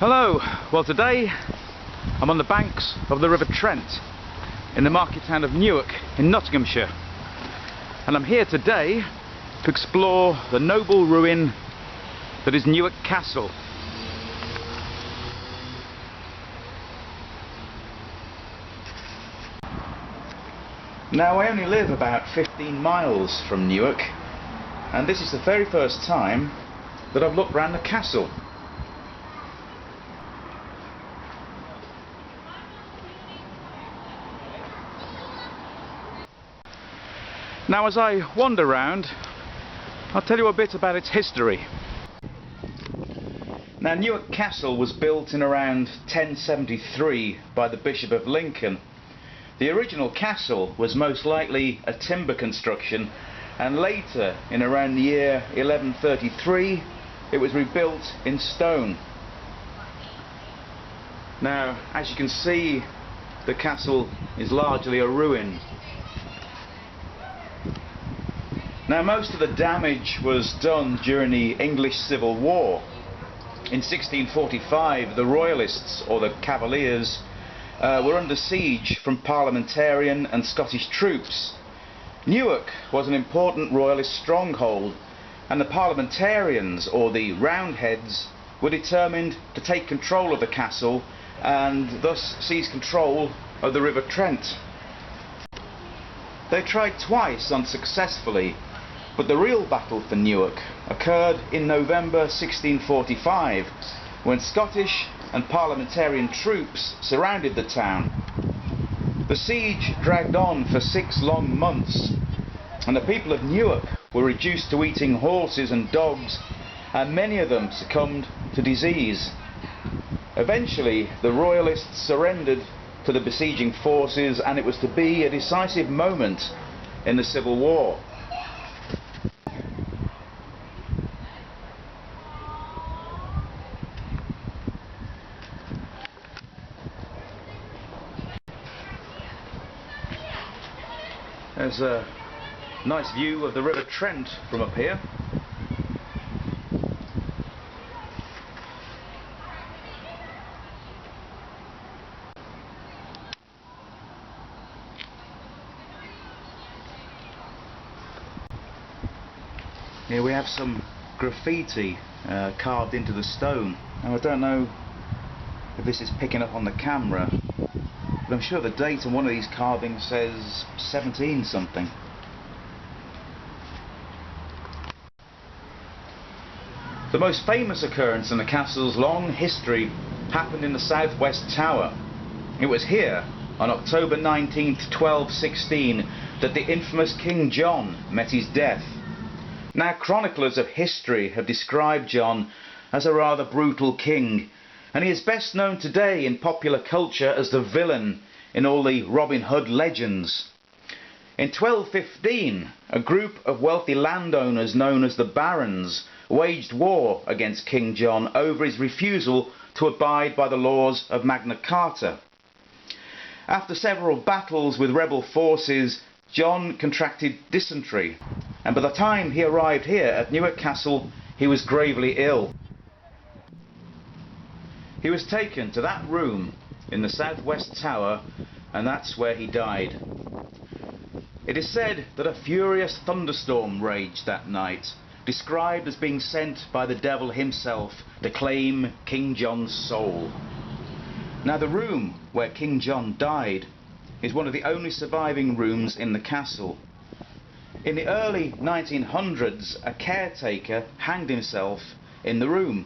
Hello, well today I'm on the banks of the River Trent in the market town of Newark in Nottinghamshire, and I'm here today to explore the noble ruin that is Newark Castle. Now I only live about 15 miles from Newark, and this is the very first time that I've looked round the castle. Now as I wander round, I'll tell you a bit about its history. Now Newark Castle was built in around 1073 by the Bishop of Lincoln. The original castle was most likely a timber construction, and later, in around the year 1133, it was rebuilt in stone. Now, as you can see, the castle is largely a ruin. Now, most of the damage was done during the English Civil War. In 1645, the Royalists, or the Cavaliers, were under siege from Parliamentarian and Scottish troops. Newark was an important Royalist stronghold, and the Parliamentarians, or the Roundheads, were determined to take control of the castle and thus seize control of the River Trent. They tried twice unsuccessfully, but the real battle for Newark occurred in November 1645, when Scottish and Parliamentarian troops surrounded the town. The siege dragged on for 6 long months, and the people of Newark were reduced to eating horses and dogs, and many of them succumbed to disease. Eventually, the Royalists surrendered to the besieging forces, and it was to be a decisive moment in the Civil War. There's a nice view of the River Trent from up here. Here we have some graffiti carved into the stone. Now I don't know if this is picking up on the camera, but I'm sure the date on one of these carvings says 17 something. The most famous occurrence in the castle's long history happened in the southwest tower. It was here, on October 19th, 1216, that the infamous King John met his death. Now chroniclers of history have described John as a rather brutal king, and he is best known today in popular culture as the villain in all the Robin Hood legends. In 1215, a group of wealthy landowners known as the Barons waged war against King John over his refusal to abide by the laws of Magna Carta. After several battles with rebel forces, John contracted dysentery, and by the time he arrived here at Newark Castle, he was gravely ill. He was taken to that room in the southwest tower, and that's where he died. It is said that a furious thunderstorm raged that night, described as being sent by the devil himself to claim King John's soul. Now the room where King John died is one of the only surviving rooms in the castle. In the early 1900s, a caretaker hanged himself in the room,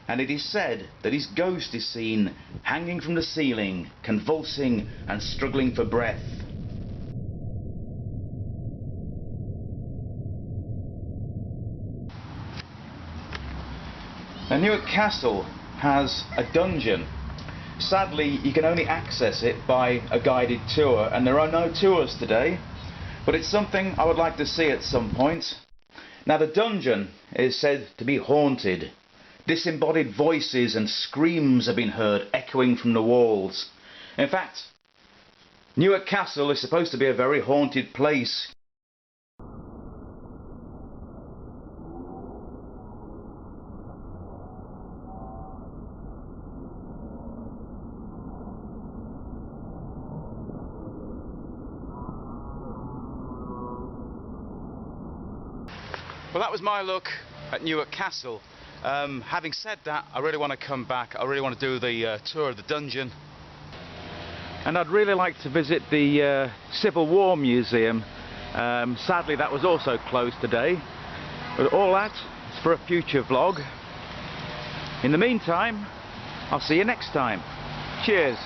and it is said that his ghost is seen hanging from the ceiling, convulsing and struggling for breath. Now Newark Castle has a dungeon. Sadly, you can only access it by a guided tour, and there are no tours today, but it's something I would like to see at some point. Now the dungeon is said to be haunted. Disembodied voices and screams have been heard echoing from the walls. In fact, Newark Castle is supposed to be a very haunted place. Well, that was my look at Newark Castle. Having said that, I really want to come back. I really want to do the tour of the dungeon. And I'd really like to visit the Civil War Museum. Sadly, that was also closed today. But all that is for a future vlog. In the meantime, I'll see you next time. Cheers.